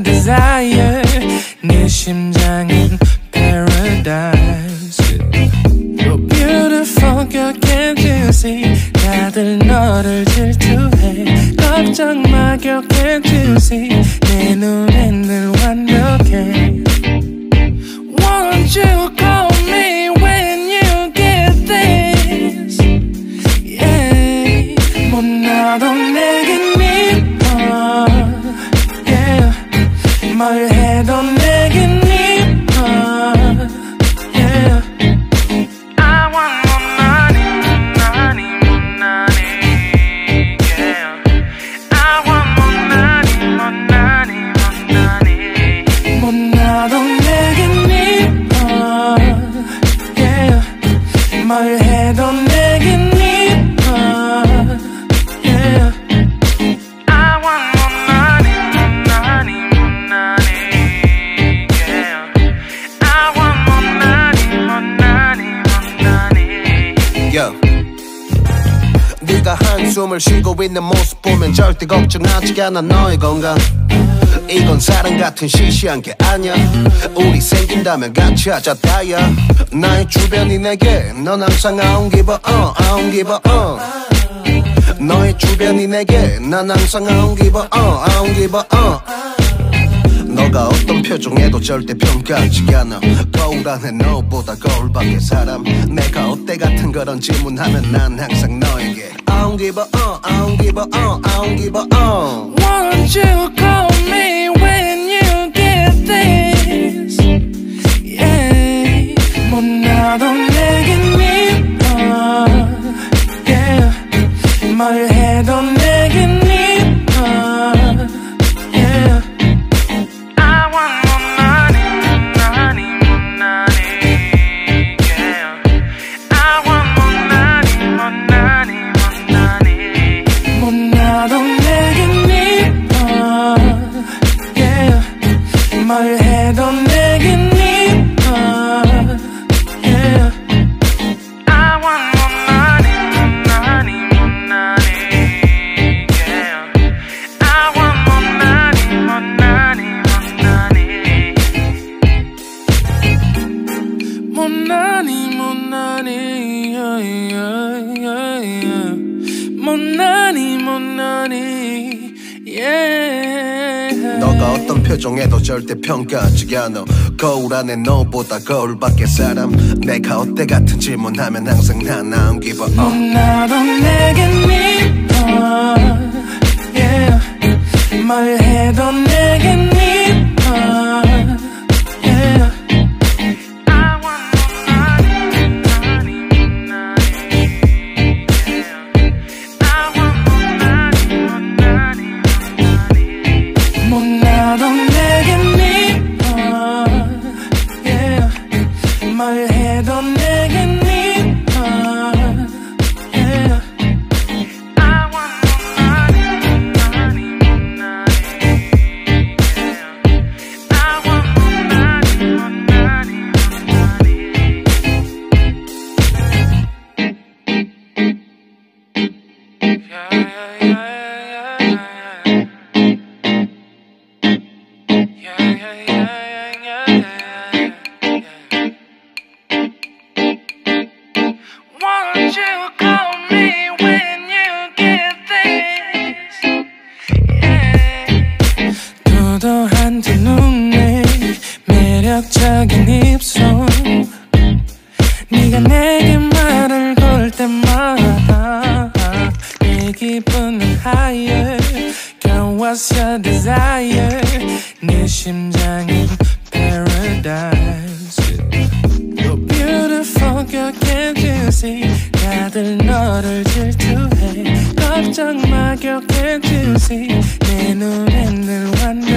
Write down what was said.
Desire 내 심장은 paradise. You're beautiful girl, can't you see? 다들 너를 질투해. 걱정 마 girl, can't you see? 내 눈엔 늘 완벽해. Won't you call me when you get this? Yeah, 못나도 내겐 이뻐. 뭘 해도 내겐 이뻐. Yeah. I want more money, money, more money. Yeah. I want more money, more money, more money. 못나도 내겐 이뻐. Yeah. 뭘 해도 내겐 이뻐. Yeah. 네가 한숨을 쉬고 있는 모습 보면 절대 걱정하지 않아 너의 건강. 이건 사랑 같은 시시한 게 아니야. 우리 생긴다면 같이 하자 다야. 나의 주변이 내게 넌 항상 I don't give a I don't give a 너의 주변이 내게 난 항상 I don't give a I don't give a 너가 어떤 표정에도 절대 평가하지 않아. 거울 안에 너보다 거울 밖의 사람. 내가 어때 같은 그런 질문하면 난 항상 너에게 I don't give a I don't give a I don't give a Won't you call me when you get this? Yeah, 못나도 내겐 이뻐. Yeah, 뭘 해도 내겐 이뻐. Yeah. 뭘 해도 내겐 이뻐. Yeah. I want more money, more money, more money. Yeah. I want more money, more money, more money. More money, more money. Yeah, yeah, yeah, yeah. More money, more money. Yeah. 너가 어떤 표정에도 절대 평가하지 않아. 거울 안에 너보다 거울 밖의 사람. 내가 어때 같은 질문하면 항상 난 I don't give a 못나도 내겐 이뻐. Yeah. 뭘 해도 내겐 이뻐. Yeah. 못나도 내겐 이뻐. Yeah. 뭘 해도 내겐 이뻐. Yeah. I want more money, more money. Yeah. I want more money, more money, more money. Yeah, yeah, yeah. Won't you call me when you get this? Yeah. 도도한 두 눈에 매력적인 입술. 네가 내게 말을 걸 때마다 내 기분은 higher. Girl, what's your desire? 내 심장은 paradise. You're beautiful girl, can't you see? 다들 너를 질투해. 걱정 살짝 막역해 주지 내 눈엔 늘 완벽